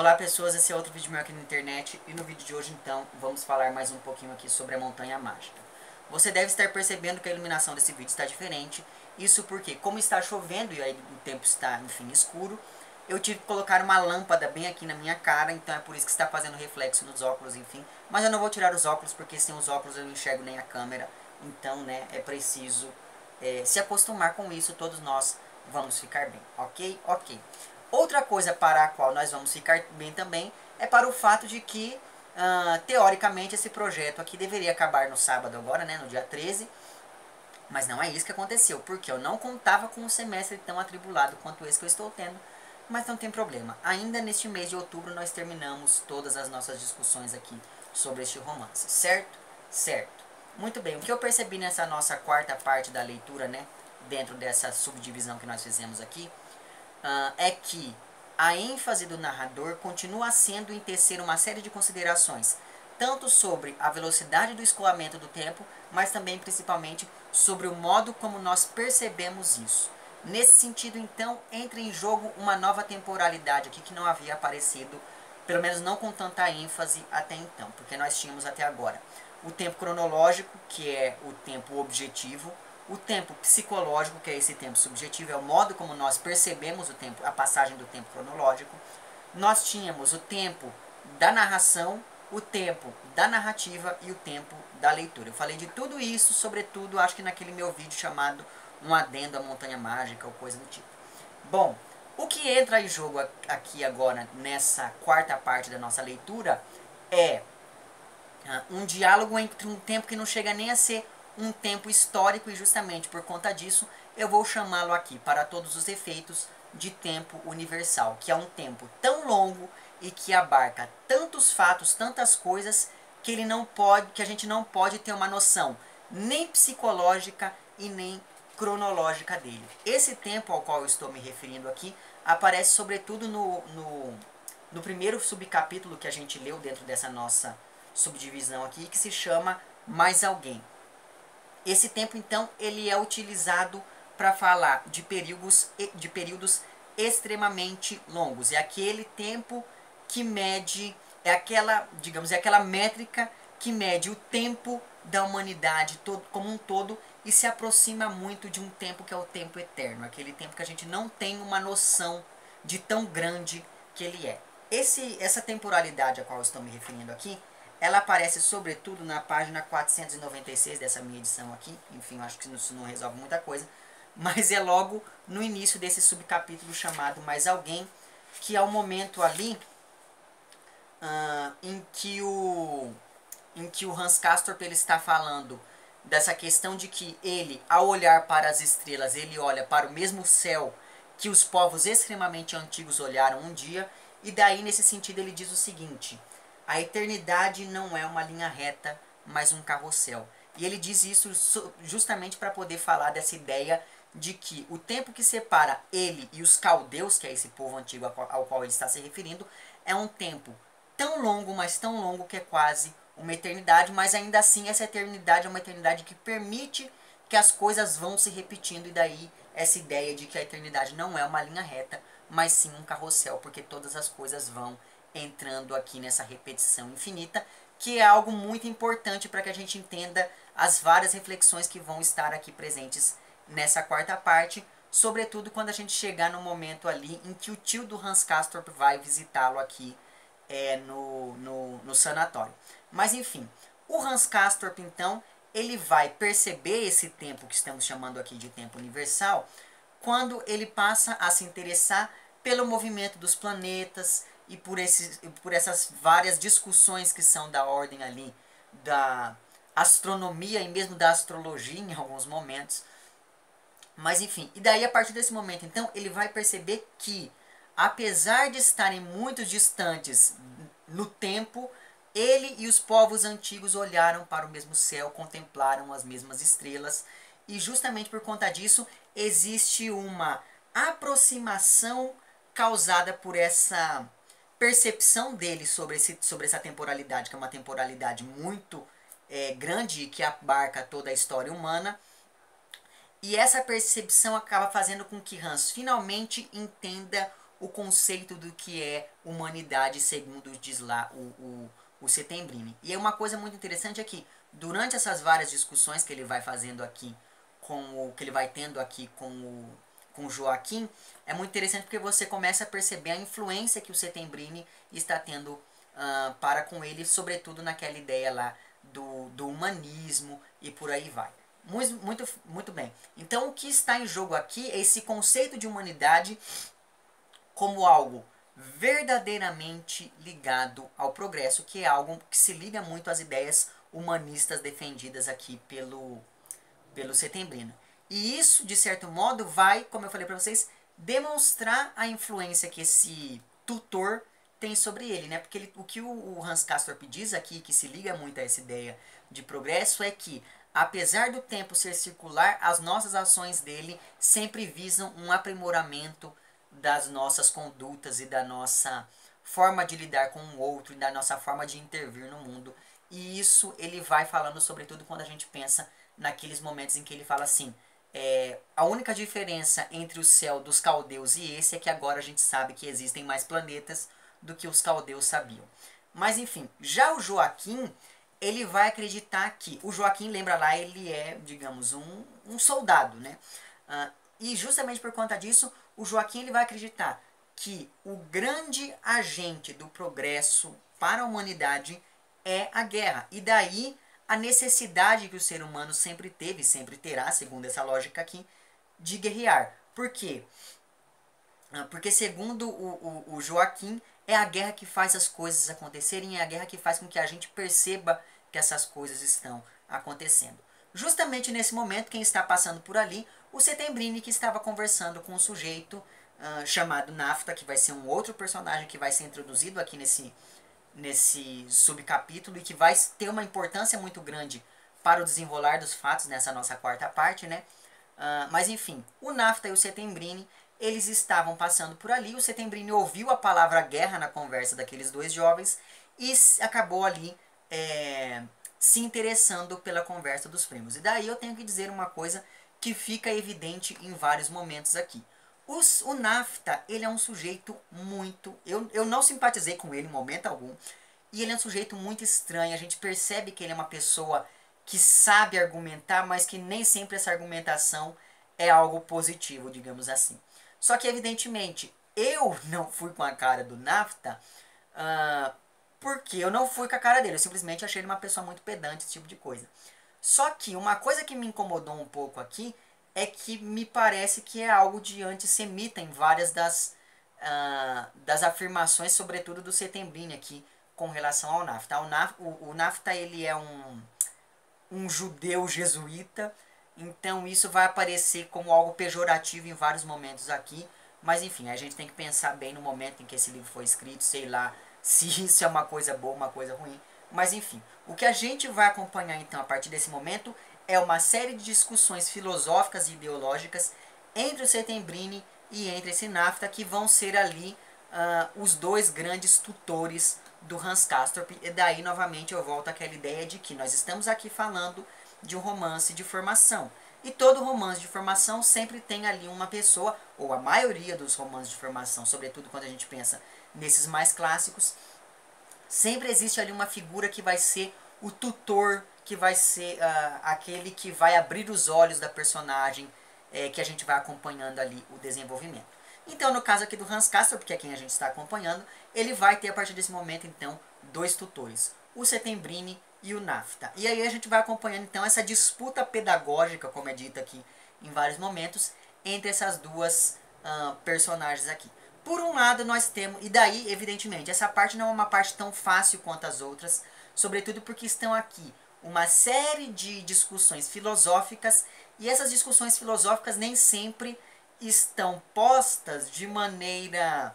Olá pessoas, esse é outro vídeo meu aqui na internet e no vídeo de hoje então vamos falar mais um pouquinho aqui sobre a montanha mágica. Você deve estar percebendo que a iluminação desse vídeo está diferente, isso porque como está chovendo e aí o tempo está enfim escuro, eu tive que colocar uma lâmpada bem aqui na minha cara, então é por isso que está fazendo reflexo nos óculos, enfim. Mas eu não vou tirar os óculos porque sem os óculos eu não enxergo nem a câmera, então né, é preciso se acostumar com isso, todos nós vamos ficar bem, ok? Ok. Outra coisa para a qual nós vamos ficar bem também é para o fato de que, teoricamente, esse projeto aqui deveria acabar no sábado agora, né, no dia 13, mas não é isso que aconteceu, porque eu não contava com um semestre tão atribulado quanto esse que eu estou tendo, mas não tem problema. Ainda neste mês de outubro nós terminamos todas as nossas discussões aqui sobre este romance, certo? Certo. Muito bem, o que eu percebi nessa nossa quarta parte da leitura, né, dentro dessa subdivisão que nós fizemos aqui, é que a ênfase do narrador continua sendo em tecer uma série de considerações, tanto sobre a velocidade do escoamento do tempo, mas também principalmente sobre o modo como nós percebemos isso. Nesse sentido, então, entra em jogo uma nova temporalidade aqui que não havia aparecido, pelo menos não com tanta ênfase até então, porque nós tínhamos até agora o tempo cronológico, que é o tempo objetivo, o tempo psicológico, que é esse tempo subjetivo, é o modo como nós percebemos o tempo, a passagem do tempo cronológico. Nós tínhamos o tempo da narração, o tempo da narrativa e o tempo da leitura. Eu falei de tudo isso, sobretudo, acho que naquele meu vídeo chamado Um Adendo à Montanha Mágica, ou coisa do tipo. Bom, o que entra em jogo aqui agora, nessa quarta parte da nossa leitura, é um diálogo entre um tempo que não chega nem a ser um tempo histórico, e justamente por conta disso eu vou chamá-lo aqui, para todos os efeitos, de tempo universal, que é um tempo tão longo e que abarca tantos fatos, tantas coisas, que ele não pode, que a gente não pode ter uma noção nem psicológica e nem cronológica dele. Esse tempo ao qual eu estou me referindo aqui aparece sobretudo no primeiro subcapítulo que a gente leu dentro dessa nossa subdivisão aqui, que se chama Mais Alguém. Esse tempo, então, ele é utilizado para falar de períodos extremamente longos. É aquele tempo que mede, é aquela, digamos, é aquela métrica que mede o tempo da humanidade como um todo e se aproxima muito de um tempo que é o tempo eterno. Aquele tempo que a gente não tem uma noção de tão grande que ele é. Essa temporalidade a qual eu estou me referindo aqui, ela aparece sobretudo na página 496 dessa minha edição aqui. Enfim, acho que isso não resolve muita coisa. Mas é logo no início desse subcapítulo chamado Mais Alguém, que é o momento ali em que o Hans Castorp ele está falando dessa questão de que ele, ao olhar para as estrelas, ele olha para o mesmo céu que os povos extremamente antigos olharam um dia. E daí, nesse sentido, ele diz o seguinte: a eternidade não é uma linha reta, mas um carrossel. E ele diz isso justamente para poder falar dessa ideia de que o tempo que separa ele e os caldeus, que é esse povo antigo ao qual ele está se referindo, é um tempo tão longo, mas tão longo que é quase uma eternidade, mas ainda assim essa eternidade é uma eternidade que permite que as coisas vão se repetindo, e daí essa ideia de que a eternidade não é uma linha reta, mas sim um carrossel, porque todas as coisas vão entrando aqui nessa repetição infinita, que é algo muito importante para que a gente entenda as várias reflexões que vão estar aqui presentes nessa quarta parte, sobretudo quando a gente chegar no momento ali em que o tio do Hans Castorp vai visitá-lo aqui no sanatório. Mas enfim, o Hans Castorp então, ele vai perceber esse tempo que estamos chamando aqui de tempo universal, quando ele passa a se interessar pelo movimento dos planetas e por essas várias discussões que são da ordem ali da astronomia e mesmo da astrologia em alguns momentos. Mas enfim, e daí a partir desse momento então ele vai perceber que, apesar de estarem muito distantes no tempo, ele e os povos antigos olharam para o mesmo céu, contemplaram as mesmas estrelas, e justamente por conta disso existe uma aproximação causada por essa percepção dele sobre essa temporalidade, que é uma temporalidade muito grande, que abarca toda a história humana. E essa percepção acaba fazendo com que Hans finalmente entenda o conceito do que é humanidade, segundo diz lá o Settembrini. E é uma coisa muito interessante é que, durante essas várias discussões que ele vai fazendo aqui, que ele vai tendo aqui com o Joaquim, é muito interessante porque você começa a perceber a influência que o Settembrini está tendo para com ele, sobretudo naquela ideia lá do humanismo e por aí vai. Muito bem. Então, o que está em jogo aqui é esse conceito de humanidade como algo verdadeiramente ligado ao progresso, que é algo que se liga muito às ideias humanistas defendidas aqui pelo Settembrini. E isso, de certo modo, vai, como eu falei para vocês, demonstrar a influência que esse tutor tem sobre ele, né? Porque o que o Hans Castorp diz aqui, que se liga muito a essa ideia de progresso, é que, apesar do tempo ser circular, as nossas ações dele sempre visam um aprimoramento das nossas condutas e da nossa forma de lidar com o outro e da nossa forma de intervir no mundo. E isso ele vai falando sobretudo quando a gente pensa naqueles momentos em que ele fala assim, a única diferença entre o céu dos caldeus e esse é que agora a gente sabe que existem mais planetas do que os caldeus sabiam. Mas enfim, já o Joaquim, ele vai acreditar que, o Joaquim, lembra lá, ele é, digamos, um soldado, né? E justamente por conta disso, o Joaquim ele vai acreditar que o grande agente do progresso para a humanidade é a guerra. E daí a necessidade que o ser humano sempre teve, sempre terá, segundo essa lógica aqui, de guerrear. Por quê? Porque segundo o Joaquim, é a guerra que faz as coisas acontecerem, é a guerra que faz com que a gente perceba que essas coisas estão acontecendo. Justamente nesse momento, quem está passando por ali, o Settembrini, que estava conversando com um sujeito chamado Nafta, que vai ser um outro personagem que vai ser introduzido aqui nesse subcapítulo e que vai ter uma importância muito grande para o desenrolar dos fatos nessa nossa quarta parte, né? Mas enfim, o Nafta e o Settembrini, eles estavam passando por ali, o Settembrini ouviu a palavra guerra na conversa daqueles dois jovens e acabou ali se interessando pela conversa dos primos. E daí eu tenho que dizer uma coisa que fica evidente em vários momentos aqui. O Nafta, ele é um sujeito muito... Eu não simpatizei com ele em momento algum. E ele é um sujeito muito estranho. A gente percebe que ele é uma pessoa que sabe argumentar, mas que nem sempre essa argumentação é algo positivo, digamos assim. Só que, evidentemente, eu não fui com a cara do Nafta porque eu não fui com a cara dele. Eu simplesmente achei ele uma pessoa muito pedante, esse tipo de coisa. Só que uma coisa que me incomodou um pouco aqui é que me parece que é algo de antissemita em várias das afirmações, sobretudo do Settembrini aqui, com relação ao Nafta. O Nafta ele é um judeu jesuíta, então isso vai aparecer como algo pejorativo em vários momentos aqui, mas enfim, a gente tem que pensar bem no momento em que esse livro foi escrito, sei lá se isso é uma coisa boa ou uma coisa ruim, mas enfim, o que a gente vai acompanhar então a partir desse momento é uma série de discussões filosóficas e ideológicas entre o Settembrini e entre esse Nafta, que vão ser ali os dois grandes tutores do Hans Castorp. E daí novamente eu volto àquela ideia de que nós estamos aqui falando de um romance de formação. E todo romance de formação sempre tem ali uma pessoa, ou a maioria dos romances de formação, sobretudo quando a gente pensa nesses mais clássicos, sempre existe ali uma figura que vai ser o tutor, que vai ser aquele que vai abrir os olhos da personagem, que a gente vai acompanhando ali o desenvolvimento. Então, no caso aqui do Hans Castorp, porque é quem a gente está acompanhando, ele vai ter a partir desse momento, então, dois tutores, o Settembrini e o Nafta. E aí a gente vai acompanhando, então, essa disputa pedagógica, como é dito aqui em vários momentos, entre essas duas personagens aqui. Por um lado, nós temos, e daí, evidentemente, essa parte não é uma parte tão fácil quanto as outras, sobretudo porque estão aqui uma série de discussões filosóficas, e essas discussões filosóficas nem sempre estão postas de maneira,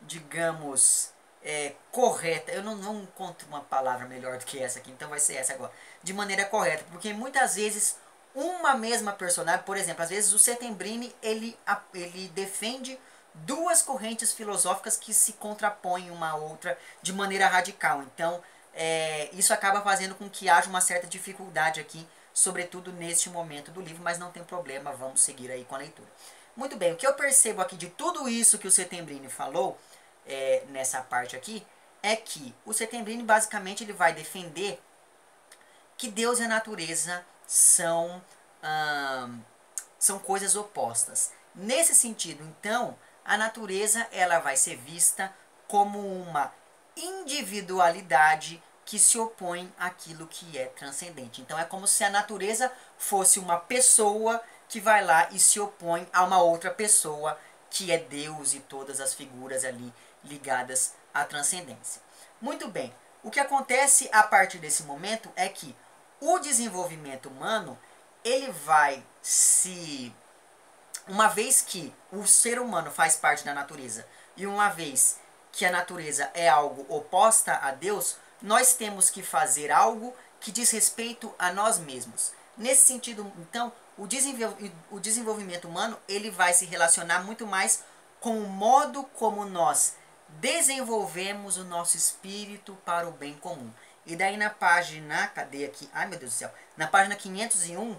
digamos, correta. Eu não encontro uma palavra melhor do que essa aqui, então vai ser essa agora. De maneira correta, porque muitas vezes uma mesma personagem, por exemplo, às vezes o Settembrini, ele defende duas correntes filosóficas que se contrapõem uma à outra de maneira radical. Então, isso acaba fazendo com que haja uma certa dificuldade aqui, sobretudo neste momento do livro, mas não tem problema, vamos seguir aí com a leitura. Muito bem, o que eu percebo aqui de tudo isso que o Settembrini falou, nessa parte aqui, é que o Settembrini basicamente ele vai defender que Deus e a natureza são coisas opostas. Nesse sentido, então, a natureza ela vai ser vista como uma individualidade que se opõe àquilo que é transcendente. Então é como se a natureza fosse uma pessoa que vai lá e se opõe a uma outra pessoa que é Deus e todas as figuras ali ligadas à transcendência. Muito bem, o que acontece a partir desse momento é que o desenvolvimento humano, ele vai se... Uma vez que o ser humano faz parte da natureza e uma vez que a natureza é algo oposta a Deus, nós temos que fazer algo que diz respeito a nós mesmos. Nesse sentido, então, o desenvolvimento humano ele vai se relacionar muito mais com o modo como nós desenvolvemos o nosso espírito para o bem comum. E daí na página, cadê aqui? Ai meu Deus do céu. Na página 501,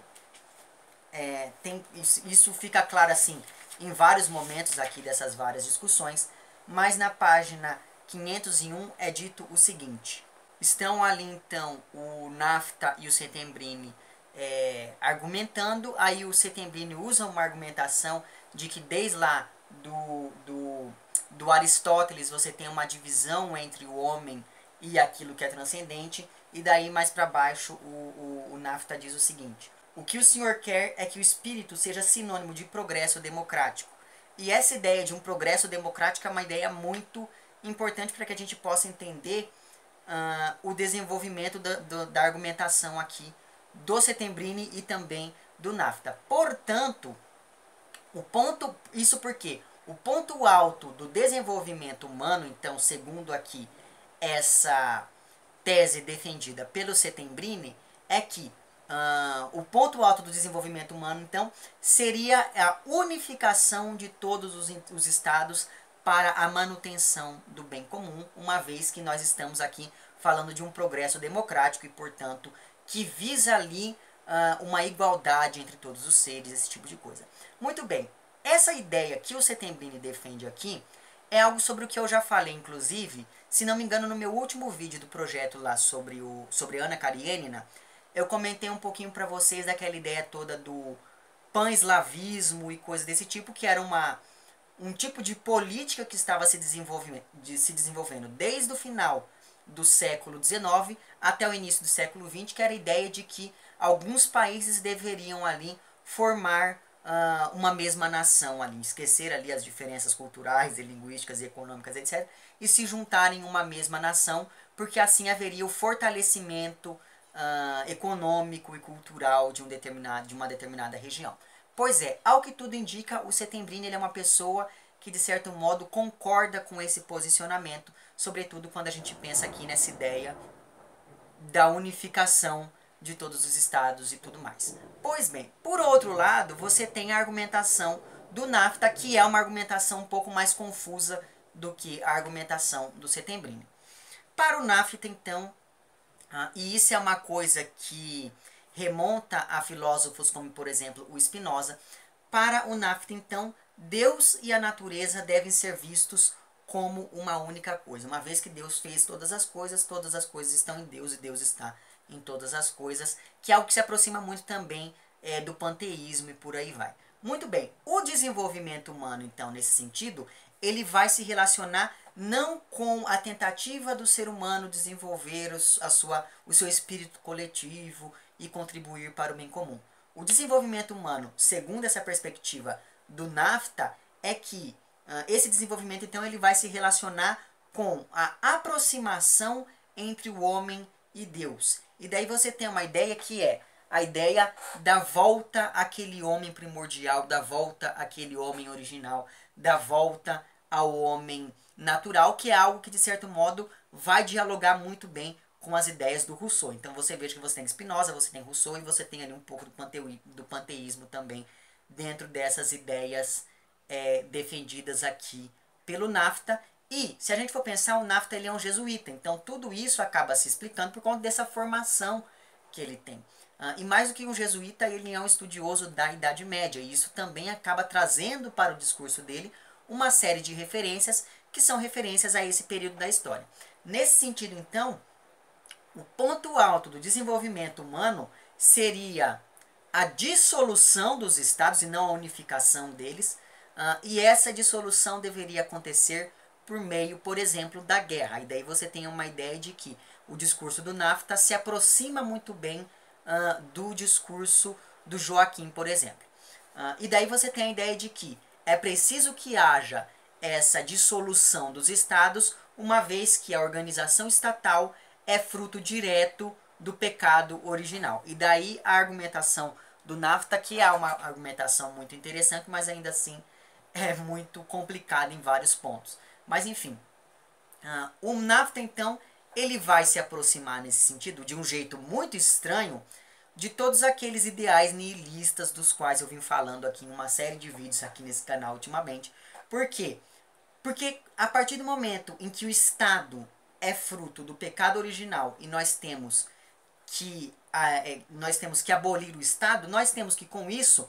isso fica claro assim em vários momentos aqui dessas várias discussões, mas na página 501 é dito o seguinte: estão ali então o Naphta e o Settembrini argumentando, aí o Settembrini usa uma argumentação de que desde lá do Aristóteles você tem uma divisão entre o homem e aquilo que é transcendente, e daí mais para baixo o Naphta diz o seguinte: o que o senhor quer é que o espírito seja sinônimo de progresso democrático. E essa ideia de um progresso democrático é uma ideia muito importante para que a gente possa entender o desenvolvimento da argumentação aqui do Settembrini e também do Naphta. Portanto, isso porque o ponto alto do desenvolvimento humano, então, segundo aqui essa tese defendida pelo Settembrini, é que o ponto alto do desenvolvimento humano, então, seria a unificação de todos os estados para a manutenção do bem comum, uma vez que nós estamos aqui falando de um progresso democrático e, portanto, que visa ali uma igualdade entre todos os seres, esse tipo de coisa. Muito bem, essa ideia que o Settembrini defende aqui é algo sobre o que eu já falei, inclusive, se não me engano, no meu último vídeo do projeto lá sobre Anna Karenina, eu comentei um pouquinho para vocês daquela ideia toda do pan-eslavismo e coisas desse tipo, que era um tipo de política que estava se desenvolvendo desde o final do século XIX até o início do século XX, que era a ideia de que alguns países deveriam ali formar uma mesma nação ali, esquecer ali as diferenças culturais e linguísticas e econômicas, etc., e se juntarem em uma mesma nação, porque assim haveria o fortalecimento econômico e cultural de uma determinada região. Pois é, ao que tudo indica, o Settembrini ele é uma pessoa que de certo modo concorda com esse posicionamento, sobretudo quando a gente pensa aqui nessa ideia da unificação de todos os estados e tudo mais. Pois bem, por outro lado, você tem a argumentação do Naphta, que é uma argumentação um pouco mais confusa do que a argumentação do Settembrini. Para o Naphta, então, e isso é uma coisa que remonta a filósofos como, por exemplo, o Spinoza, para o Naphta, então, Deus e a natureza devem ser vistos como uma única coisa. Uma vez que Deus fez todas as coisas estão em Deus e Deus está em todas as coisas, que é algo que se aproxima muito também do panteísmo e por aí vai. Muito bem, o desenvolvimento humano, então, nesse sentido, ele vai se relacionar não com a tentativa do ser humano desenvolver o seu espírito coletivo e contribuir para o bem comum. O desenvolvimento humano, segundo essa perspectiva do Naphta, é que esse desenvolvimento, então, ele vai se relacionar com a aproximação entre o homem e Deus. E daí você tem uma ideia que é a ideia da volta àquele homem primordial, da volta àquele homem original, da volta ao homem natural, que é algo que, de certo modo, vai dialogar muito bem com as ideias do Rousseau. Então você veja que você tem Spinoza, você tem Rousseau e você tem ali um pouco do panteísmo também dentro dessas ideias defendidas aqui pelo Naphta. E, se a gente for pensar, o Naphta ele é um jesuíta, então tudo isso acaba se explicando por conta dessa formação que ele tem. E mais do que um jesuíta, ele é um estudioso da Idade Média, e isso também acaba trazendo para o discurso dele uma série de referências que são referências a esse período da história. Nesse sentido, então, o ponto alto do desenvolvimento humano seria a dissolução dos estados e não a unificação deles, e essa dissolução deveria acontecer por meio, por exemplo, da guerra. E daí você tem uma ideia de que o discurso do NAFTA se aproxima muito bem do discurso do Joaquim, por exemplo. E daí você tem a ideia de que é preciso que haja essa dissolução dos estados, uma vez que a organização estatal é fruto direto do pecado original. E daí a argumentação do NAFTA, que é uma argumentação muito interessante, mas ainda assim é muito complicada em vários pontos. Mas enfim, o NAFTA então, ele vai se aproximar nesse sentido, de um jeito muito estranho, de todos aqueles ideais nihilistas dos quais eu vim falando aqui em uma série de vídeos aqui nesse canal ultimamente. Por quê? Porque a partir do momento em que o Estado é fruto do pecado original e nós temos que abolir o Estado, nós temos que com isso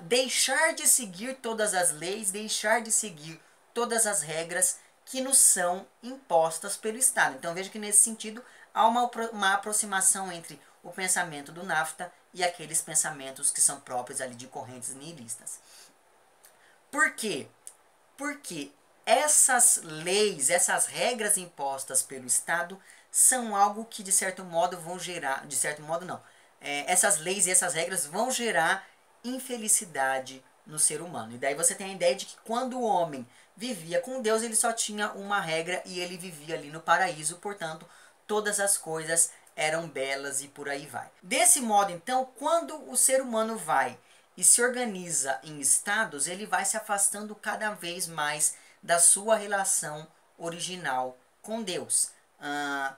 deixar de seguir todas as leis, deixar de seguir todas as regras que nos são impostas pelo Estado. Então veja que nesse sentido há uma aproximação entre o pensamento do NAFTA e aqueles pensamentos que são próprios ali de correntes nihilistas. Por quê? Porque essas leis, essas regras impostas pelo Estado são algo que de certo modo vão gerar, de certo modo não, essas leis e essas regras vão gerar infelicidade no ser humano. E daí você tem a ideia de que quando o homem vivia com Deus, ele só tinha uma regra e ele vivia ali no paraíso, portanto, todas as coisas eram belas e por aí vai. Desse modo, então, quando o ser humano vai e se organiza em estados, ele vai se afastando cada vez mais da sua relação original com Deus.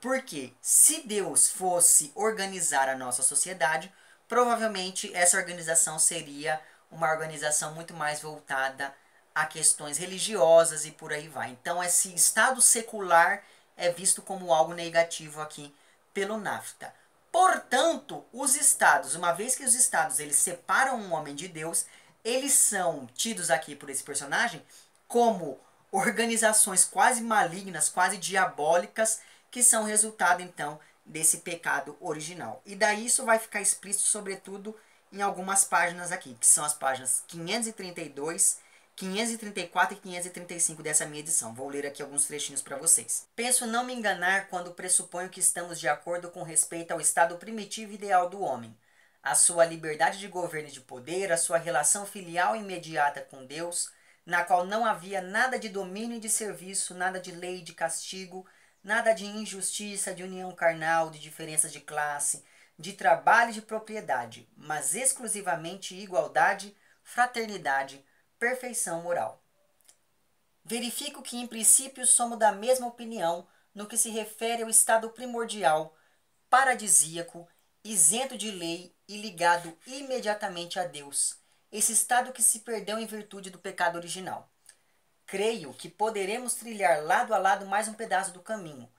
Porque se Deus fosse organizar a nossa sociedade, provavelmente essa organização seria uma organização muito mais voltada a questões religiosas e por aí vai. Então esse estado secular é visto como algo negativo aqui pelo NAFTA. Portanto, os estados, uma vez que os estados eles separam um homem de Deus, eles são tidos aqui por esse personagem como organizações quase malignas, quase diabólicas, que são resultado então desse pecado original. E daí isso vai ficar explícito sobretudo em algumas páginas aqui, que são as páginas 532, 534 e 535 dessa minha edição. Vou ler aqui alguns trechinhos para vocês. Penso não me enganar quando pressuponho que estamos de acordo com respeito ao estado primitivo ideal do homem, a sua liberdade de governo e de poder, a sua relação filial imediata com Deus, na qual não havia nada de domínio e de serviço, nada de lei e de castigo, nada de injustiça, de união carnal, de diferenças de classe, de trabalho e de propriedade, mas exclusivamente igualdade, fraternidade, perfeição moral. Verifico que em princípio somos da mesma opinião no que se refere ao estado primordial, paradisíaco, isento de lei e ligado imediatamente a Deus, esse estado que se perdeu em virtude do pecado original. Creio que poderemos trilhar lado a lado mais um pedaço do caminho.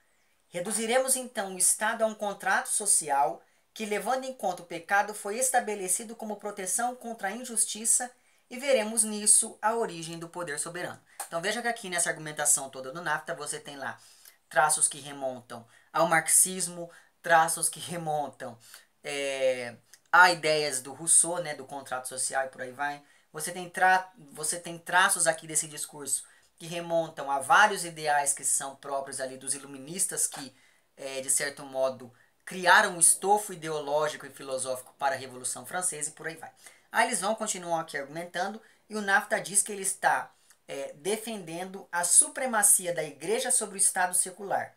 Reduziremos então o estado a um contrato social que, levando em conta o pecado, foi estabelecido como proteção contra a injustiça, e veremos nisso a origem do poder soberano. Então veja que aqui nessa argumentação toda do NAFTA você tem lá traços que remontam ao marxismo, traços que remontam a ideias do Rousseau, né, do contrato social e por aí vai. Você tem traços aqui desse discurso que remontam a vários ideais que são próprios ali dos iluministas que, de certo modo, criaram um estofo ideológico e filosófico para a Revolução Francesa e por aí vai. Aí eles vão continuar aqui argumentando e o NAFTA diz que ele está defendendo a supremacia da Igreja sobre o Estado secular.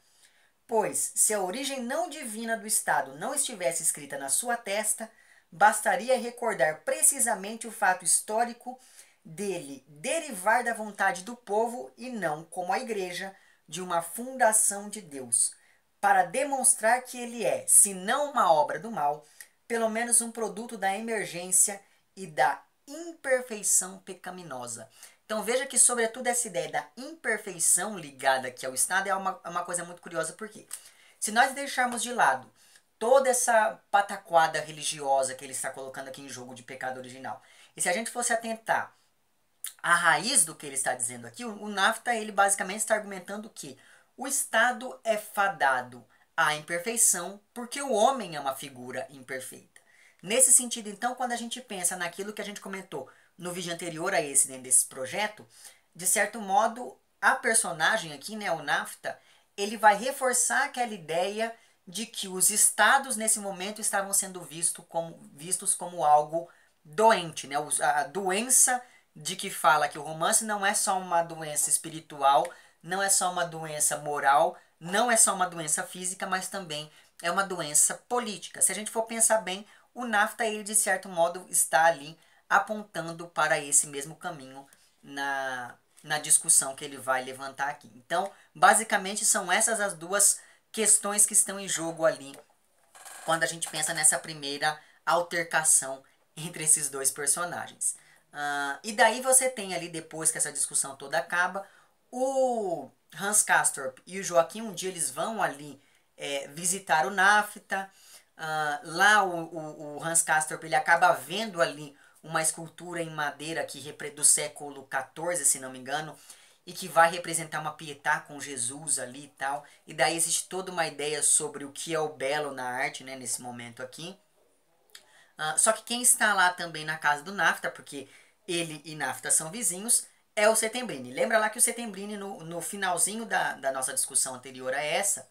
Pois, se a origem não divina do Estado não estivesse escrita na sua testa, bastaria recordar precisamente o fato histórico dele derivar da vontade do povo e não, como a Igreja, de uma fundação de Deus, para demonstrar que ele é, se não uma obra do mal, pelo menos um produto da emergência e da imperfeição pecaminosa. Então veja que sobretudo essa ideia da imperfeição ligada aqui ao Estado é uma coisa muito curiosa, porque se nós deixarmos de lado toda essa pataquada religiosa que ele está colocando aqui em jogo de pecado original. E se a gente fosse atentar à raiz do que ele está dizendo aqui, o Nafta ele basicamente está argumentando que o Estado é fadado à imperfeição porque o homem é uma figura imperfeita. Nesse sentido, então, quando a gente pensa naquilo que a gente comentou no vídeo anterior a esse, dentro desse projeto, de certo modo, a personagem aqui, né, o Nafta, ele vai reforçar aquela ideia de que os estados nesse momento estavam sendo vistos como algo doente, né? A doença de que fala que o romance não é só uma doença espiritual, não é só uma doença moral, não é só uma doença física, mas também é uma doença política. Se a gente for pensar bem, o Nafta, ele de certo modo está ali apontando para esse mesmo caminho na discussão que ele vai levantar aqui. Então, basicamente são essas as duas questões que estão em jogo ali quando a gente pensa nessa primeira altercação entre esses dois personagens. E daí você tem ali, depois que essa discussão toda acaba, o Hans Castorp e o Joaquim, um dia eles vão ali visitar o Nafta. Lá o Hans Castorp ele acaba vendo ali uma escultura em madeira do século XIV, se não me engano, e que vai representar uma Pietà com Jesus ali e tal. E daí existe toda uma ideia sobre o que é o belo na arte, né, nesse momento aqui. Só que quem está lá também na casa do Nafta, porque ele e Nafta são vizinhos, é o Settembrini. Lembra lá que o Settembrini, no finalzinho da nossa discussão anterior a essa,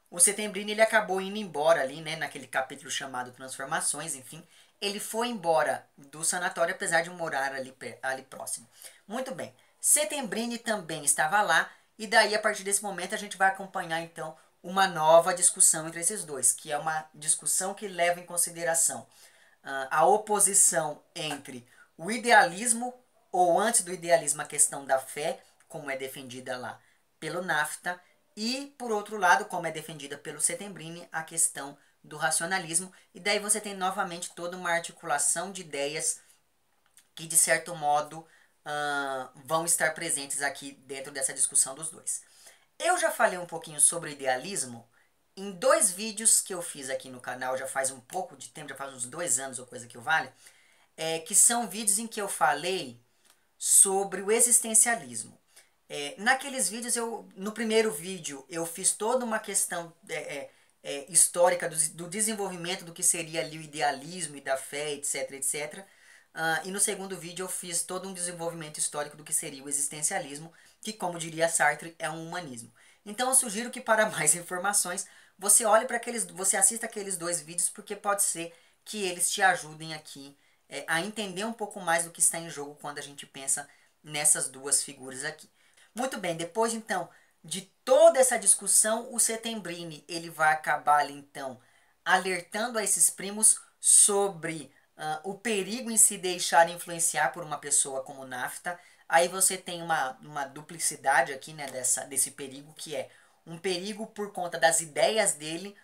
o Settembrini ele acabou indo embora ali, né, naquele capítulo chamado Transformações, enfim. Ele foi embora do sanatório, apesar de morar ali próximo. Muito bem. Settembrini também estava lá, e daí, a partir desse momento, a gente vai acompanhar, então, uma nova discussão entre esses dois, que é uma discussão que leva em consideração a oposição entre o idealismo, ou antes do idealismo, a questão da fé, como é defendida lá pelo Nafta, e, por outro lado, como é defendida pelo Settembrini, a questão do racionalismo. E daí você tem novamente toda uma articulação de ideias que, de certo modo, vão estar presentes aqui dentro dessa discussão dos dois. Eu já falei um pouquinho sobre idealismo em 2 vídeos que eu fiz aqui no canal, já faz um pouco de tempo, já faz uns 2 anos ou coisa que o vale, que são vídeos em que eu falei sobre o existencialismo. Naqueles vídeos, no primeiro vídeo, eu fiz toda uma questão histórica do desenvolvimento do que seria ali o idealismo e da fé, etc, etc. E no segundo vídeo eu fiz todo um desenvolvimento histórico do que seria o existencialismo, que, como diria Sartre, é um humanismo. Então eu sugiro que, para mais informações, você assista aqueles 2 vídeos, porque pode ser que eles te ajudem aqui a entender um pouco mais do que está em jogo quando a gente pensa nessas 2 figuras aqui. Muito bem, depois então de toda essa discussão, o Settembrini ele vai acabar ali, então, alertando a esses primos sobre o perigo em se deixar influenciar por uma pessoa como Nafta. Aí você tem uma duplicidade aqui, né, desse perigo, que é um perigo por conta das ideias dele,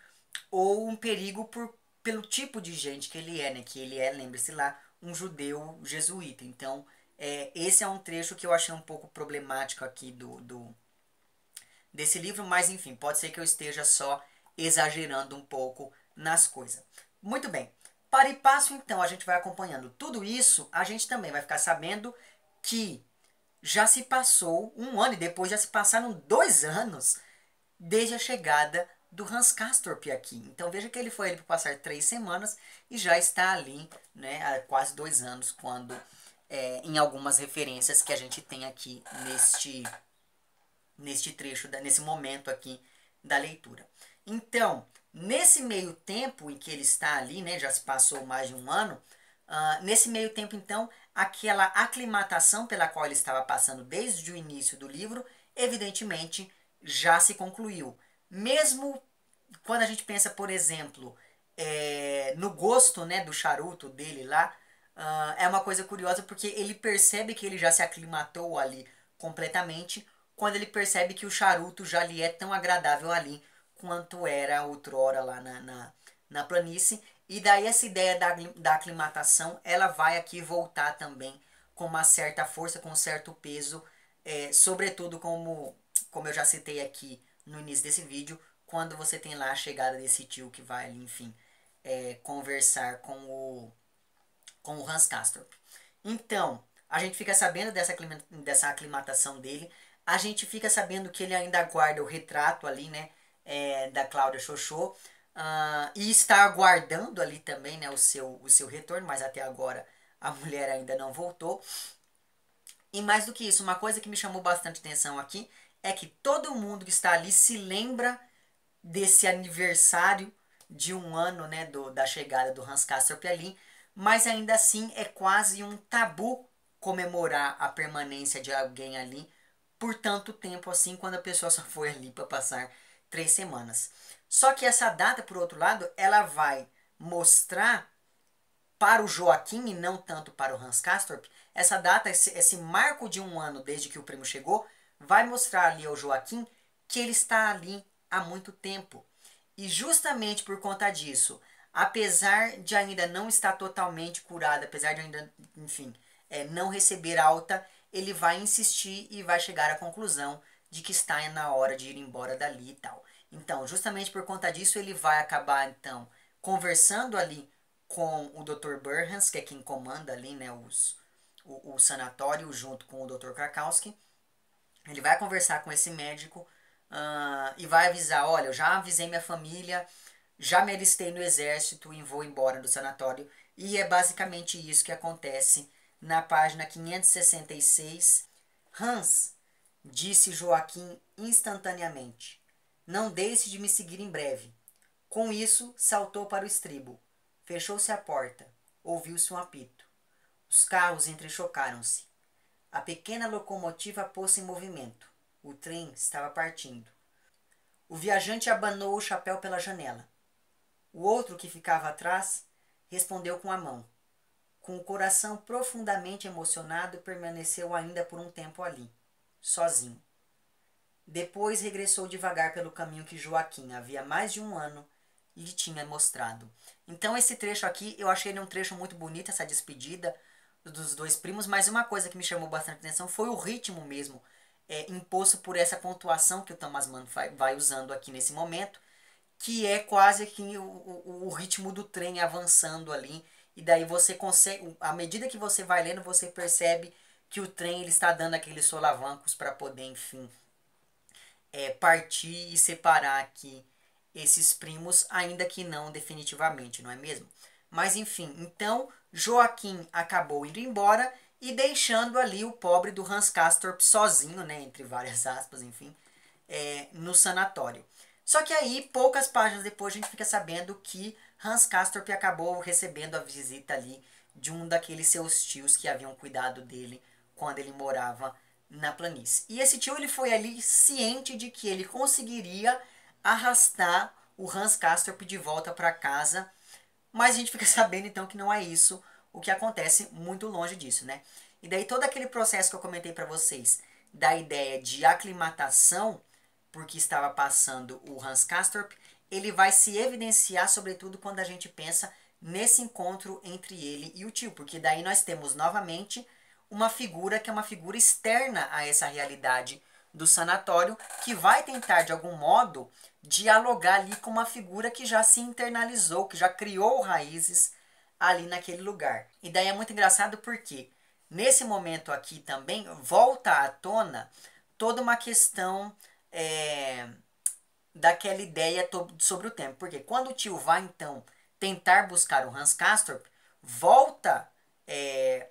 ou um perigo pelo tipo de gente que ele é, né, que ele é, lembre-se lá, um judeu jesuíta. Então, esse é um trecho que eu achei um pouco problemático aqui desse livro, mas enfim, pode ser que eu esteja só exagerando um pouco nas coisas. Muito bem, para e passo então, a gente vai acompanhando tudo isso, a gente também vai ficar sabendo que já se passou 1 ano, e depois já se passaram 2 anos desde a chegada do Hans Castorp aqui. Então veja que ele foi ali por passar 3 semanas e já está ali, né, há quase 2 anos, quando em algumas referências que a gente tem aqui neste trecho, nesse momento aqui da leitura. Então, nesse meio tempo em que ele está ali, né, já se passou mais de 1 ano, nesse meio tempo, então, aquela aclimatação pela qual ele estava passando desde o início do livro, evidentemente, já se concluiu. Mesmo quando a gente pensa, por exemplo, no gosto, né, do charuto dele lá, é uma coisa curiosa porque ele percebe que ele já se aclimatou ali completamente quando ele percebe que o charuto já lhe é tão agradável ali quanto era outrora lá na planície. E daí essa ideia da aclimatação, ela vai aqui voltar também com uma certa força, com um certo peso, sobretudo como eu já citei aqui no início desse vídeo, quando você tem lá a chegada desse tio que vai ali, enfim, conversar com o Hans Castorp. Então, a gente fica sabendo dessa aclimatação dele, a gente fica sabendo que ele ainda guarda o retrato ali, né, da Cláudia Xoxô, e está aguardando ali também, né, o seu retorno, mas até agora a mulher ainda não voltou. E mais do que isso, uma coisa que me chamou bastante atenção aqui é que todo mundo que está ali se lembra desse aniversário de um ano, né, da chegada do Hans Castorp ali, mas ainda assim é quase um tabu comemorar a permanência de alguém ali por tanto tempo assim, quando a pessoa só foi ali para passar 3 semanas. Só que essa data, por outro lado, ela vai mostrar para o Joaquim e não tanto para o Hans Castorp, essa data, esse marco de um ano desde que o primo chegou, vai mostrar ali ao Joaquim que ele está ali há muito tempo. E justamente por conta disso, apesar de ainda não estar totalmente curado, apesar de ainda, enfim, não receber alta, ele vai insistir e vai chegar à conclusão de que está na hora de ir embora dali e tal. Então, justamente por conta disso, ele vai acabar, então, conversando ali com o Dr. Burhans, que é quem comanda ali, né, o sanatório, junto com o Dr. Krakowski. Ele vai conversar com esse médico e vai avisar, olha, eu já avisei minha família, já me alistei no exército e vou embora do sanatório. E é basicamente isso que acontece na página 566. Hans, disse Joaquim instantaneamente, não deixe de me seguir em breve. Com isso, saltou para o estribo. Fechou-se a porta. Ouviu-se um apito. Os carros entrechocaram-se. A pequena locomotiva pôs-se em movimento. O trem estava partindo. O viajante abanou o chapéu pela janela. O outro, que ficava atrás, respondeu com a mão. Com o coração profundamente emocionado, permaneceu ainda por um tempo ali, sozinho. Depois regressou devagar pelo caminho que Joaquim, havia mais de um ano, lhe tinha mostrado. Então esse trecho aqui, eu achei ele um trecho muito bonito, essa despedida dos dois primos, mas uma coisa que me chamou bastante atenção foi o ritmo mesmo, imposto por essa pontuação que o Thomas Mann vai usando aqui nesse momento, que é quase que o ritmo do trem avançando ali, e daí você consegue, à medida que você vai lendo, você percebe que o trem ele está dando aqueles solavancos para poder, enfim, partir e separar aqui esses primos, ainda que não definitivamente, não é mesmo? Mas enfim, então Joaquim acabou indo embora e deixando ali o pobre do Hans Castorp sozinho, né, entre várias aspas, enfim, no sanatório. Só que aí, poucas páginas depois, a gente fica sabendo que Hans Castorp acabou recebendo a visita ali de um daqueles seus tios que haviam cuidado dele quando ele morava na planície. E esse tio ele foi ali ciente de que ele conseguiria arrastar o Hans Castorp de volta para casa, mas a gente fica sabendo então que não é isso o que acontece, muito longe disso, né? E daí todo aquele processo que eu comentei para vocês, da ideia de aclimatação, porque estava passando o Hans Castorp, ele vai se evidenciar sobretudo quando a gente pensa nesse encontro entre ele e o tio, porque daí nós temos novamente uma figura que é uma figura externa a essa realidade do sanatório, que vai tentar de algum modo dialogar ali com uma figura que já se internalizou, que já criou raízes ali naquele lugar. E daí é muito engraçado porque nesse momento aqui também volta à tona toda uma questão daquela ideia sobre o tempo. Porque quando o tio vai então tentar buscar o Hans Castorp, volta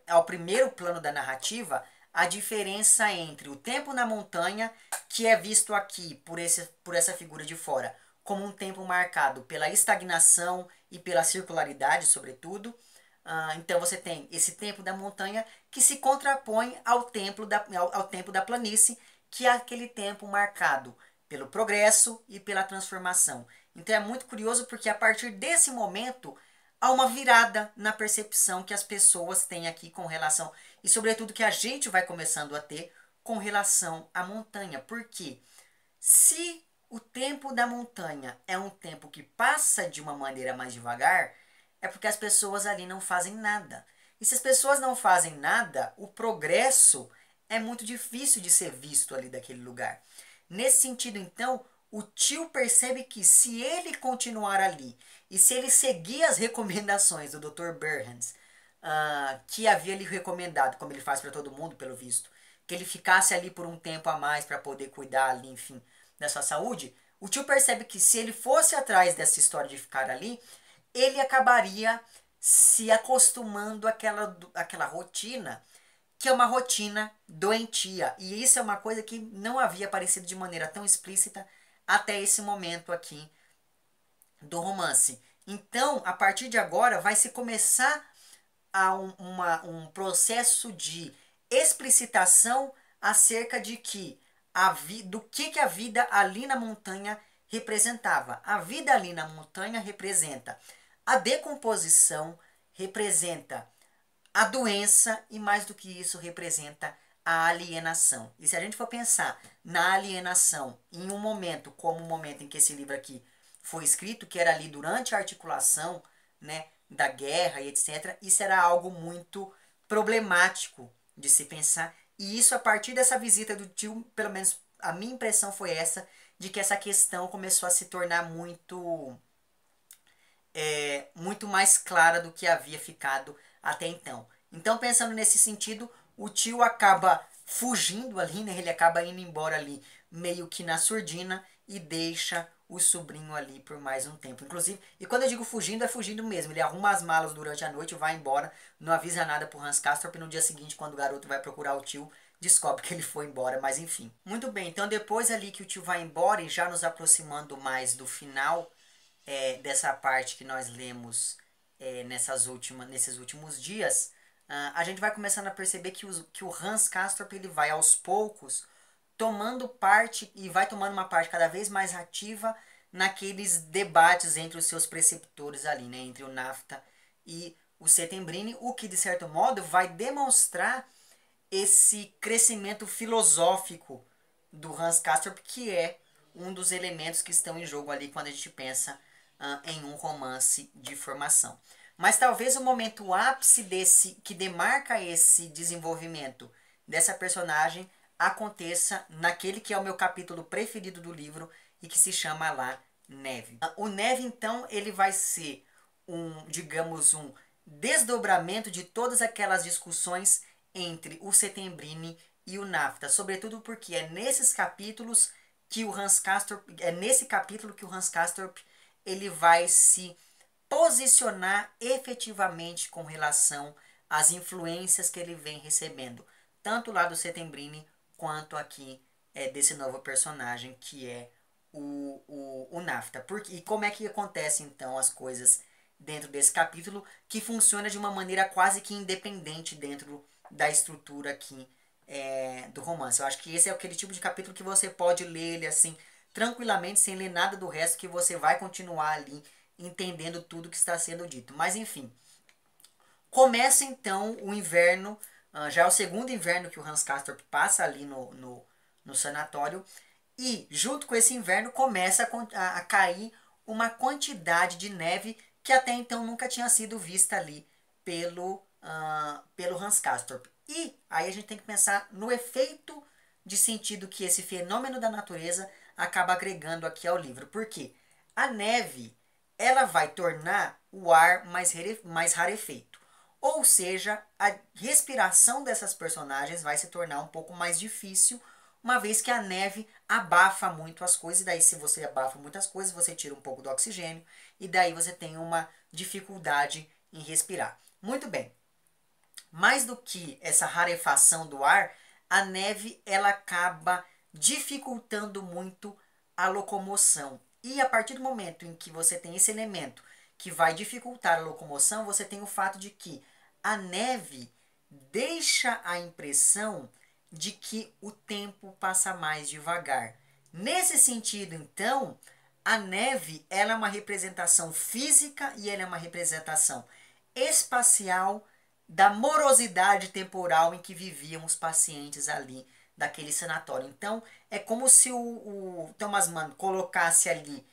ao primeiro plano da narrativa a diferença entre o tempo na montanha, que é visto aqui por essa figura de fora como um tempo marcado pela estagnação e pela circularidade, sobretudo. Então você tem esse tempo da montanha que se contrapõe ao tempo da planície, que é aquele tempo marcado pelo progresso e pela transformação. Então é muito curioso porque a partir desse momento há uma virada na percepção que as pessoas têm aqui com relação, e sobretudo que a gente vai começando a ter com relação à montanha. Porque se o tempo da montanha é um tempo que passa de uma maneira mais devagar, é porque as pessoas ali não fazem nada. E se as pessoas não fazem nada, o progresso é muito difícil de ser visto ali daquele lugar. Nesse sentido, então, o tio percebe que se ele continuar ali e se ele seguir as recomendações do Dr. Burns, que havia lhe recomendado, como ele faz para todo mundo, pelo visto, que ele ficasse ali por um tempo a mais para poder cuidar ali, enfim, da sua saúde, o tio percebe que se ele fosse atrás dessa história de ficar ali, ele acabaria se acostumando àquela rotina, que é uma rotina doentia. E isso é uma coisa que não havia aparecido de maneira tão explícita até esse momento aqui do romance. Então, a partir de agora, vai se começar a um processo de explicitação acerca de que do que a vida ali na montanha representava. A vida ali na montanha representa a decomposição, representa a doença e, mais do que isso, representa a alienação. E se a gente for pensar na alienação em um momento como o momento em que esse livro aqui foi escrito, que era ali durante a articulação, né, da guerra e etc., isso era algo muito problemático de se pensar. E isso, a partir dessa visita do tio, pelo menos a minha impressão foi essa, de que essa questão começou a se tornar muito mais clara do que havia ficado até então. Então, pensando nesse sentido, o tio acaba fugindo ali, né? Ele acaba indo embora ali, meio que na surdina, e deixa o sobrinho ali por mais um tempo. Inclusive, e quando eu digo fugindo, é fugindo mesmo. Ele arruma as malas durante a noite, vai embora, não avisa nada pro Hans Castorp, e no dia seguinte, quando o garoto vai procurar o tio, descobre que ele foi embora, mas enfim. Muito bem, então depois ali que o tio vai embora, e já nos aproximando mais do final dessa parte que nós lemos nesses últimos dias, a gente vai começando a perceber que o Hans Castorp ele vai aos poucos tomando parte e vai tomando uma parte cada vez mais ativa naqueles debates entre os seus preceptores ali, né, entre o Nafta e o Settembrini, o que de certo modo vai demonstrar esse crescimento filosófico do Hans Castorp, que é um dos elementos que estão em jogo ali quando a gente pensa em um romance de formação. Mas talvez o momento ápice que demarca esse desenvolvimento dessa personagem aconteça naquele que é o meu capítulo preferido do livro e que se chama lá Neve. O Neve, então, ele vai ser digamos, um desdobramento de todas aquelas discussões entre o Settembrini e o Nafta, sobretudo porque é nesses capítulos que o Hans Castorp, é nesse capítulo que o Hans Castorp ele vai se posicionar efetivamente com relação às influências que ele vem recebendo, tanto lá do Settembrini quanto aqui desse novo personagem que é o Nafta. E como é que acontece então as coisas dentro desse capítulo, que funciona de uma maneira quase que independente dentro da estrutura aqui do romance. Eu acho que esse é aquele tipo de capítulo que você pode ler ele assim tranquilamente, sem ler nada do resto, que você vai continuar ali entendendo tudo que está sendo dito. Mas enfim, começa então o inverno, já é o segundo inverno que o Hans Castorp passa ali no sanatório, e junto com esse inverno começa a cair uma quantidade de neve que até então nunca tinha sido vista ali pelo Hans Castorp. E aí a gente tem que pensar no efeito de sentido que esse fenômeno da natureza acaba agregando aqui ao livro. Porque a neve ela vai tornar o ar mais rarefeito. Ou seja, a respiração dessas personagens vai se tornar um pouco mais difícil, uma vez que a neve abafa muito as coisas, e daí se você abafa muitas coisas, você tira um pouco do oxigênio, e daí você tem uma dificuldade em respirar. Muito bem. Mais do que essa rarefação do ar, a neve ela acaba dificultando muito a locomoção. E a partir do momento em que você tem esse elemento que vai dificultar a locomoção, você tem o fato de que a neve deixa a impressão de que o tempo passa mais devagar. Nesse sentido, então, a neve ela é uma representação física e ela é uma representação espacial da morosidade temporal em que viviam os pacientes ali daquele sanatório. Então, é como se o Thomas Mann colocasse ali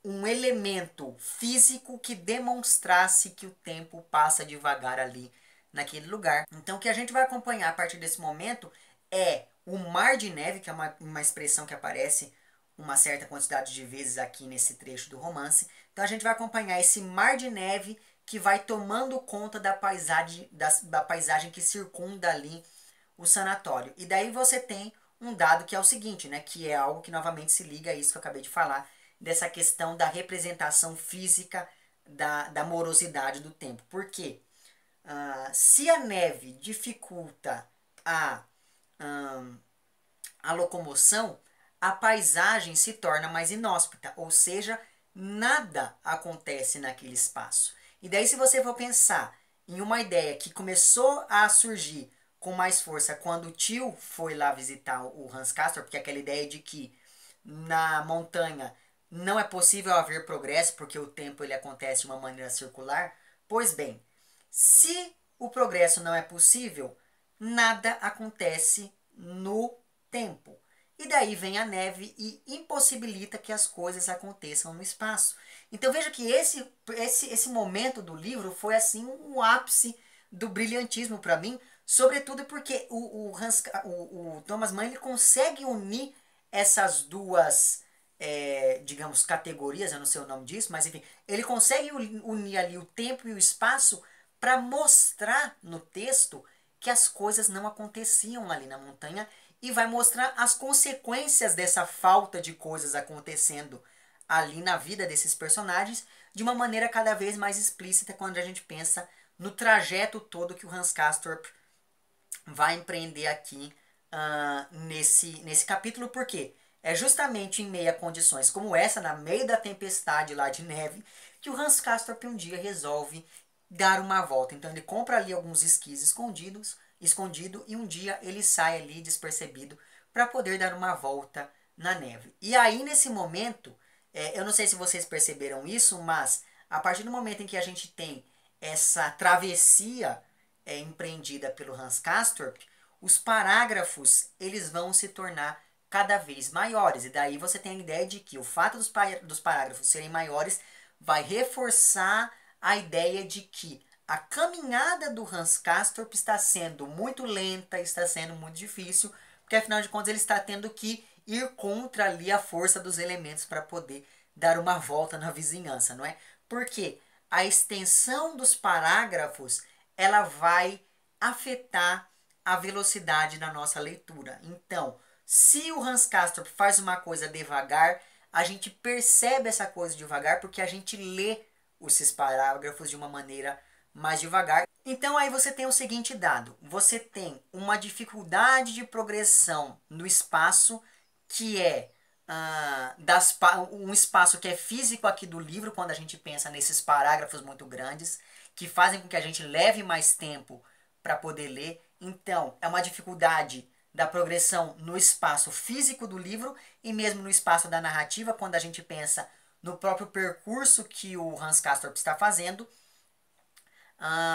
um elemento físico que demonstrasse que o tempo passa devagar ali naquele lugar. Então, o que a gente vai acompanhar a partir desse momento é o mar de neve, que é uma expressão que aparece uma certa quantidade de vezes aqui nesse trecho do romance. Então a gente vai acompanhar esse mar de neve que vai tomando conta da paisagem, da paisagem que circunda ali o sanatório. E daí você tem um dado que é o seguinte, né, que é algo que novamente se liga a isso que eu acabei de falar, dessa questão da representação física da morosidade do tempo. Por quê? Se a neve dificulta a, a locomoção, a paisagem se torna mais inóspita, ou seja, nada acontece naquele espaço. E daí, se você for pensar em uma ideia que começou a surgir com mais força quando o tio foi lá visitar o Hans Castor, porque aquela ideia de que na montanha não é possível haver progresso porque o tempo ele acontece de uma maneira circular. Pois bem, se o progresso não é possível, nada acontece no tempo. E daí vem a neve e impossibilita que as coisas aconteçam no espaço. Então veja que esse momento do livro foi assim um ápice do brilhantismo para mim, sobretudo porque o Thomas Mann ele consegue unir essas duas, digamos, categorias, eu não sei o nome disso, mas enfim, ele consegue unir ali o tempo e o espaço para mostrar no texto que as coisas não aconteciam ali na montanha e vai mostrar as consequências dessa falta de coisas acontecendo ali na vida desses personagens de uma maneira cada vez mais explícita quando a gente pensa no trajeto todo que o Hans Castorp vai empreender aqui nesse capítulo, porque é justamente em meio a condições como essa, na meio da tempestade lá de neve, que o Hans Castorp um dia resolve dar uma volta. Então ele compra ali alguns esquis escondido e um dia ele sai ali despercebido para poder dar uma volta na neve. E aí nesse momento, eu não sei se vocês perceberam isso, mas a partir do momento em que a gente tem essa travessia empreendida pelo Hans Castorp, os parágrafos eles vão se tornar cada vez maiores. E daí você tem a ideia de que o fato dos parágrafos serem maiores vai reforçar a ideia de que a caminhada do Hans Castorp está sendo muito lenta, está sendo muito difícil, porque afinal de contas ele está tendo que ir contra ali a força dos elementos para poder dar uma volta na vizinhança, não é? Porque a extensão dos parágrafos ela vai afetar a velocidade da nossa leitura. Então, se o Hans Castorp faz uma coisa devagar, a gente percebe essa coisa devagar porque a gente lê esses parágrafos de uma maneira mais devagar. Então aí você tem o seguinte dado, você tem uma dificuldade de progressão no espaço que é um espaço que é físico aqui do livro, quando a gente pensa nesses parágrafos muito grandes, que fazem com que a gente leve mais tempo para poder ler. Então, é uma dificuldade da progressão no espaço físico do livro e mesmo no espaço da narrativa, quando a gente pensa no próprio percurso que o Hans Castorp está fazendo,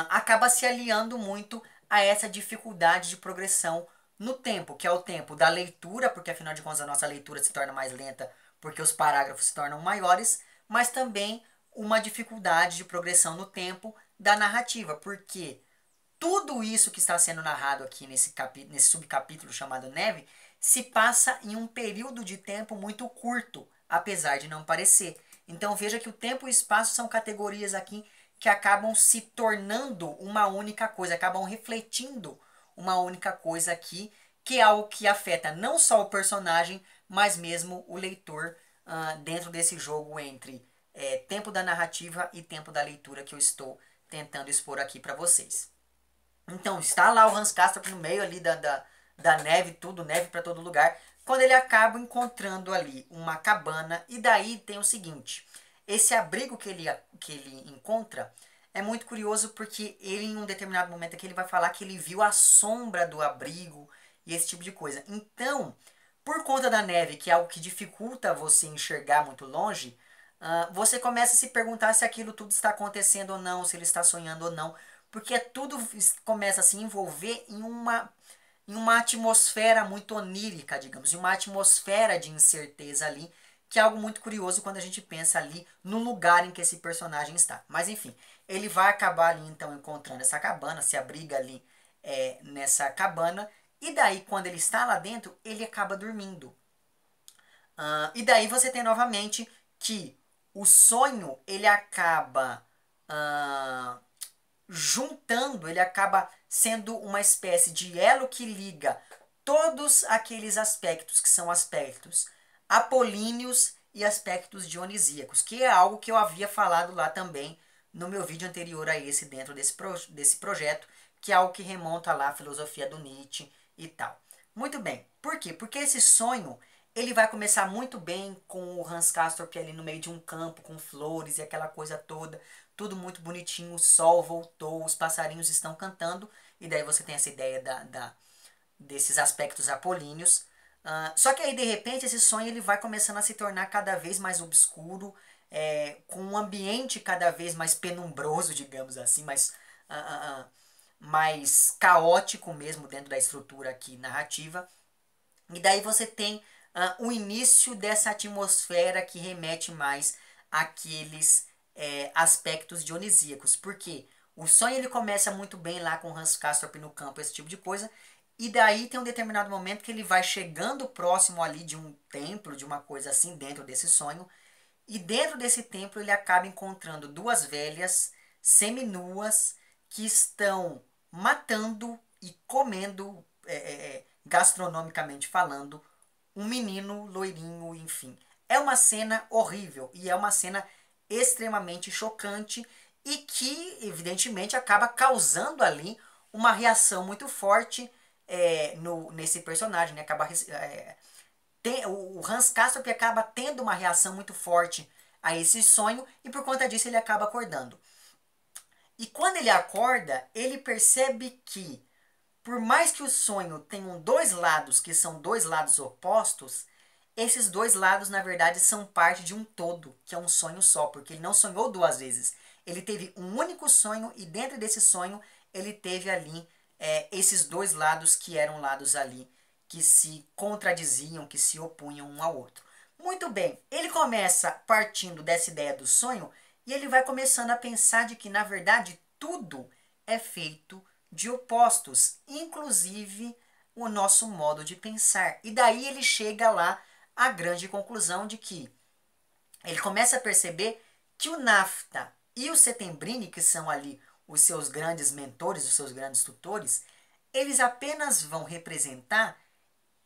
acaba se aliando muito a essa dificuldade de progressão no tempo, que é o tempo da leitura, porque afinal de contas a nossa leitura se torna mais lenta porque os parágrafos se tornam maiores, mas também uma dificuldade de progressão no tempo da narrativa, porque tudo isso que está sendo narrado aqui nesse subcapítulo chamado Neve se passa em um período de tempo muito curto, apesar de não parecer. Então veja que o tempo e o espaço são categorias aqui que acabam se tornando uma única coisa, acabam refletindo uma única coisa aqui, que é algo que afeta não só o personagem, mas mesmo o leitor dentro desse jogo entre tempo da narrativa e tempo da leitura que eu estou tentando expor aqui para vocês. Então, está lá o Hans Castorp no meio ali da neve, tudo, neve para todo lugar, quando ele acaba encontrando ali uma cabana, e daí tem o seguinte, esse abrigo que ele encontra é muito curioso porque ele em um determinado momento aqui ele vai falar que ele viu a sombra do abrigo e esse tipo de coisa. Então, por conta da neve, que é algo que dificulta você enxergar muito longe, você começa a se perguntar se aquilo tudo está acontecendo ou não, se ele está sonhando ou não, porque tudo começa a se envolver em uma atmosfera muito onírica, digamos, em uma atmosfera de incerteza ali, que é algo muito curioso quando a gente pensa ali no lugar em que esse personagem está. Mas enfim, ele vai acabar ali então encontrando essa cabana, se abriga ali nessa cabana, e daí quando ele está lá dentro, ele acaba dormindo. E daí você tem novamente que o sonho ele acaba juntando, ele acaba sendo uma espécie de elo que liga todos aqueles aspectos que são aspectos apolíneos e aspectos dionisíacos, que é algo que eu havia falado lá também no meu vídeo anterior a esse, dentro desse projeto, que é algo que remonta lá à filosofia do Nietzsche e tal. Muito bem, por quê? Porque esse sonho ele vai começar muito bem com o Hans Castorp ali no meio de um campo, com flores e aquela coisa toda, tudo muito bonitinho, o sol voltou, os passarinhos estão cantando, e daí você tem essa ideia desses aspectos apolíneos. Só que aí, de repente, esse sonho ele vai começando a se tornar cada vez mais obscuro, com um ambiente cada vez mais penumbroso, digamos assim, mais caótico mesmo dentro da estrutura aqui narrativa. E daí você tem o início dessa atmosfera que remete mais àqueles aspectos dionisíacos. Porque o sonho ele começa muito bem lá com Hans Castorp no campo, esse tipo de coisa. E daí tem um determinado momento que ele vai chegando próximo ali de um templo, de uma coisa assim, dentro desse sonho. E dentro desse templo ele acaba encontrando duas velhas seminuas que estão matando e comendo, gastronomicamente falando, um menino loirinho, enfim. É uma cena horrível e é uma cena extremamente chocante e que, evidentemente, acaba causando ali uma reação muito forte nesse personagem, né? O Hans Castorp acaba tendo uma reação muito forte a esse sonho e por conta disso ele acaba acordando. E quando ele acorda, ele percebe que, por mais que o sonho tenha dois lados que são dois lados opostos, esses dois lados na verdade são parte de um todo, que é um sonho só, porque ele não sonhou duas vezes. Ele teve um único sonho e dentro desse sonho ele teve ali esses dois lados que eram lados ali que se contradiziam, que se opunham um ao outro. Muito bem, ele começa partindo dessa ideia do sonho e ele vai começando a pensar de que na verdade tudo é feito de opostos, inclusive o nosso modo de pensar. E daí ele chega lá à grande conclusão de que ele começa a perceber que o Nafta e o Settembrini, que são ali os seus grandes mentores, os seus grandes tutores, eles apenas vão representar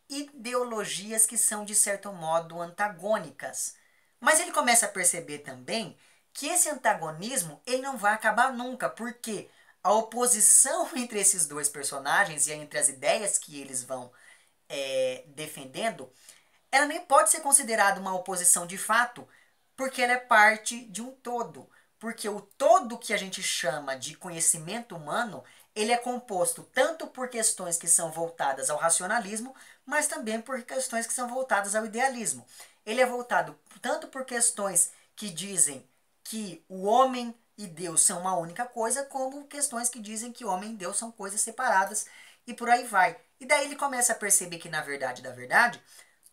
ideologias que são, de certo modo, antagônicas. Mas ele começa a perceber também que esse antagonismo ele não vai acabar nunca, porque a oposição entre esses dois personagens e entre as ideias que eles vão defendendo, ela nem pode ser considerada uma oposição de fato, porque ela é parte de um todo. Porque o todo que a gente chama de conhecimento humano, ele é composto tanto por questões que são voltadas ao racionalismo, mas também por questões que são voltadas ao idealismo. Ele é voltado tanto por questões que dizem que o homem e Deus são uma única coisa, como questões que dizem que homem e Deus são coisas separadas, e por aí vai. E daí ele começa a perceber que, na verdade,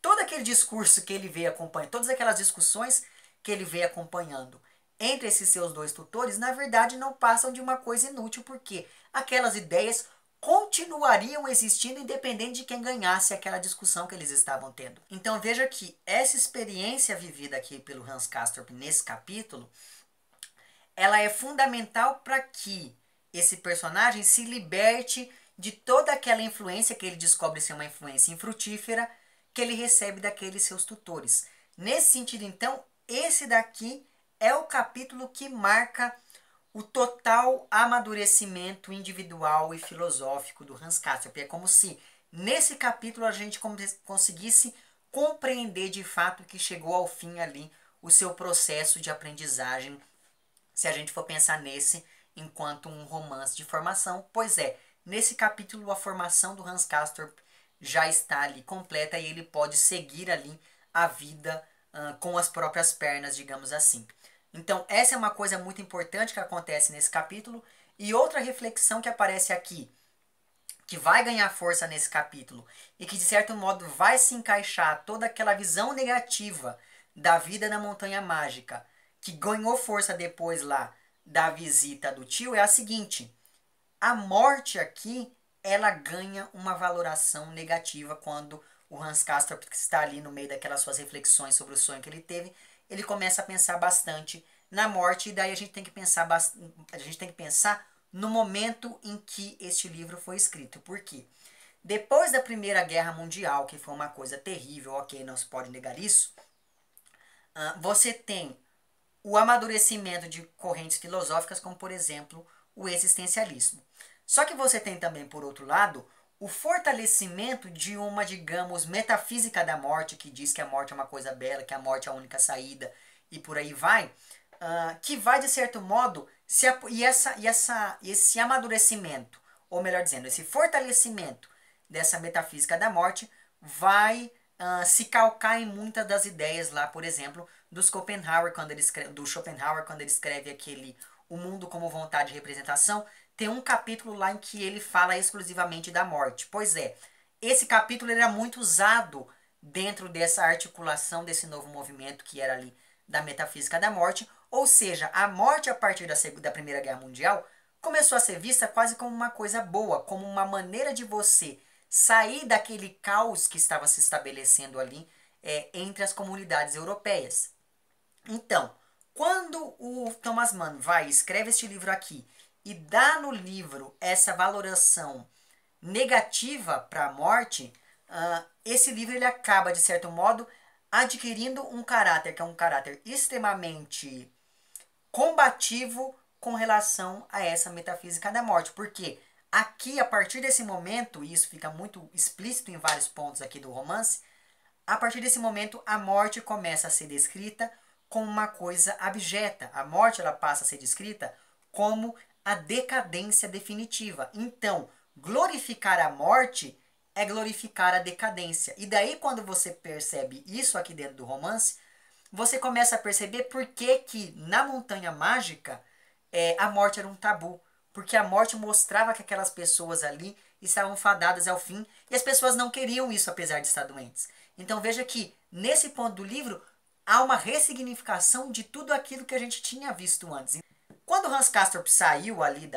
todo aquele discurso que ele veio acompanhando, todas aquelas discussões que ele veio acompanhando entre esses seus dois tutores, na verdade não passam de uma coisa inútil, porque aquelas ideias continuariam existindo independente de quem ganhasse aquela discussão que eles estavam tendo. Então veja que essa experiência vivida aqui pelo Hans Castorp nesse capítulo, ela é fundamental para que esse personagem se liberte de toda aquela influência que ele descobre ser uma influência infrutífera que ele recebe daqueles seus tutores. Nesse sentido, então, esse daqui é o capítulo que marca o total amadurecimento individual e filosófico do Hans Castorp. É como se nesse capítulo a gente conseguisse compreender de fato que chegou ao fim ali o seu processo de aprendizagem, se a gente for pensar nesse enquanto um romance de formação. Pois é, nesse capítulo a formação do Hans Castorp já está ali completa e ele pode seguir ali a vida com as próprias pernas, digamos assim. Então essa é uma coisa muito importante que acontece nesse capítulo. E outra reflexão que aparece aqui, que vai ganhar força nesse capítulo e que de certo modo vai se encaixar toda aquela visão negativa da vida na Montanha Mágica, que ganhou força depois lá da visita do tio, é a seguinte: a morte aqui ela ganha uma valoração negativa quando o Hans Castorp, que está ali no meio daquelas suas reflexões sobre o sonho que ele teve, ele começa a pensar bastante na morte, e daí a gente tem que pensar no momento em que este livro foi escrito. Por quê? Depois da Primeira Guerra Mundial, que foi uma coisa terrível, ok, não se pode negar isso, você tem o amadurecimento de correntes filosóficas, como por exemplo o existencialismo. Só que você tem também, por outro lado, o fortalecimento de uma, digamos, metafísica da morte, que diz que a morte é uma coisa bela, que a morte é a única saída, e por aí vai, que vai, de certo modo, esse amadurecimento, ou melhor dizendo, esse fortalecimento dessa metafísica da morte vai se calcar em muitas das ideias lá, por exemplo, do Schopenhauer, quando ele escreve aquele O Mundo como Vontade e Representação. Tem um capítulo lá em que ele fala exclusivamente da morte. Pois é, esse capítulo era muito usado dentro dessa articulação desse novo movimento que era ali da metafísica da morte, ou seja, a morte a partir da Primeira Guerra Mundial começou a ser vista quase como uma coisa boa, como uma maneira de você sair daquele caos que estava se estabelecendo ali entre as comunidades europeias. Então, quando o Thomas Mann vai e escreve este livro aqui e dá no livro essa valoração negativa para a morte, esse livro ele acaba, de certo modo, adquirindo um caráter que é um caráter extremamente combativo com relação a essa metafísica da morte. Porque aqui, a partir desse momento, e isso fica muito explícito em vários pontos aqui do romance, a partir desse momento a morte começa a ser descrita como uma coisa abjeta. A morte ela passa a ser descrita como a decadência definitiva. Então, glorificar a morte é glorificar a decadência. E daí, quando você percebe isso aqui dentro do romance, você começa a perceber por que na Montanha Mágica a morte era um tabu. Porque a morte mostrava que aquelas pessoas ali estavam fadadas ao fim e as pessoas não queriam isso apesar de estar doentes. Então veja que nesse ponto do livro há uma ressignificação de tudo aquilo que a gente tinha visto antes. Quando Hans Castorp saiu ali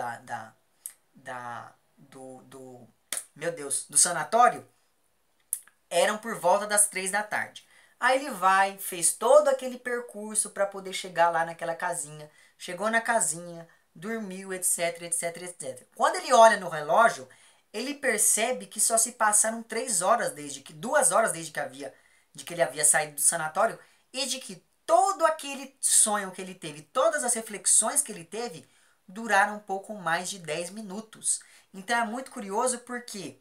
do sanatório, eram por volta das 3 da tarde. Aí ele vai, fez todo aquele percurso para poder chegar lá naquela casinha. Chegou na casinha, dormiu, etc, etc, etc. Quando ele olha no relógio, ele percebe que só se passaram 2 horas desde que ele havia saído do sanatório e de que todo aquele sonho que ele teve, todas as reflexões que ele teve, duraram um pouco mais de 10 minutos. Então é muito curioso porque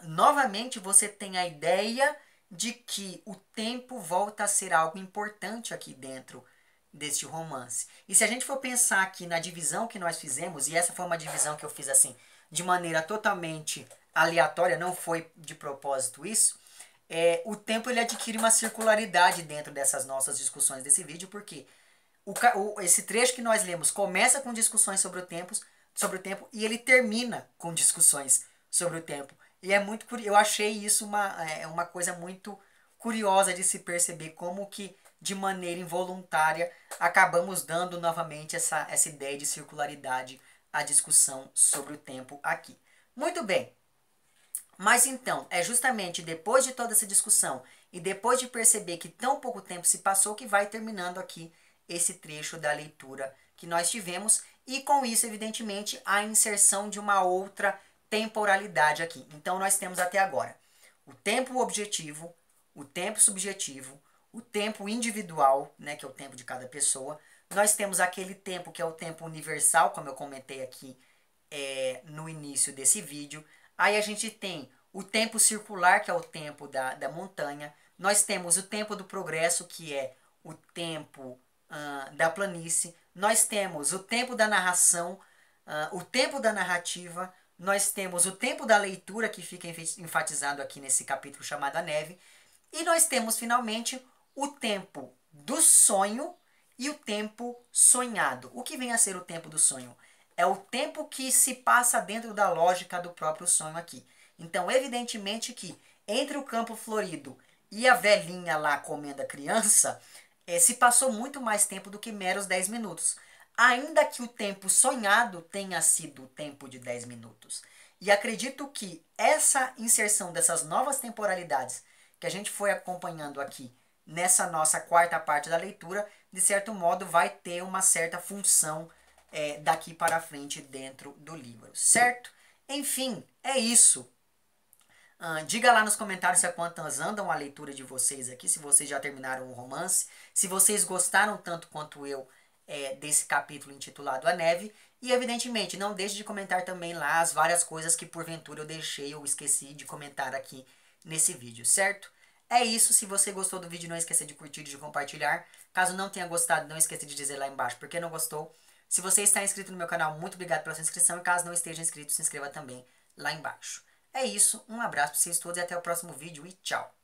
novamente você tem a ideia de que o tempo volta a ser algo importante aqui dentro deste romance. E se a gente for pensar aqui na divisão que nós fizemos, e essa foi uma divisão que eu fiz assim, de maneira totalmente aleatória, não foi de propósito isso, o tempo ele adquire uma circularidade dentro dessas nossas discussões desse vídeo, porque esse trecho que nós lemos começa com discussões sobre o tempo e ele termina com discussões sobre o tempo. E é muito eu achei isso uma coisa muito curiosa de se perceber, como que de maneira involuntária acabamos dando novamente essa ideia de circularidade à discussão sobre o tempo aqui. Muito bem, mas então é justamente depois de toda essa discussão e depois de perceber que tão pouco tempo se passou que vai terminando aqui esse trecho da leitura que nós tivemos, e com isso evidentemente a inserção de uma outra temporalidade aqui. Então nós temos até agora o tempo objetivo, o tempo subjetivo, o tempo individual, né, que é o tempo de cada pessoa. Nós temos aquele tempo que é o tempo universal, como eu comentei aqui no início desse vídeo. Aí a gente tem o tempo circular, que é o tempo da montanha. Nós temos o tempo do progresso, que é o tempo da planície. Nós temos o tempo da narração, o tempo da narrativa. Nós temos o tempo da leitura, que fica enfatizado aqui nesse capítulo chamado A Neve. E nós temos, finalmente, o tempo do sonho e o tempo sonhado. O que vem a ser o tempo do sonho? É o tempo que se passa dentro da lógica do próprio sonho aqui. Então, evidentemente que entre o campo florido e a velhinha lá comendo a criança, se passou muito mais tempo do que meros 10 minutos. Ainda que o tempo sonhado tenha sido o tempo de 10 minutos. E acredito que essa inserção dessas novas temporalidades que a gente foi acompanhando aqui nessa nossa quarta parte da leitura, de certo modo vai ter uma certa função daqui para frente dentro do livro, certo? Enfim, é isso. Diga lá nos comentários se a quantas andam a leitura de vocês aqui, se vocês já terminaram o romance, se vocês gostaram tanto quanto eu desse capítulo intitulado A Neve. E evidentemente, não deixe de comentar também lá as várias coisas que porventura eu deixei ou esqueci de comentar aqui nesse vídeo, certo? É isso, se você gostou do vídeo, não esqueça de curtir e de compartilhar. Caso não tenha gostado, não esqueça de dizer lá embaixo porque não gostou. Se você está inscrito no meu canal, muito obrigado pela sua inscrição. E caso não esteja inscrito, se inscreva também lá embaixo. É isso, um abraço para vocês todos e até o próximo vídeo e tchau!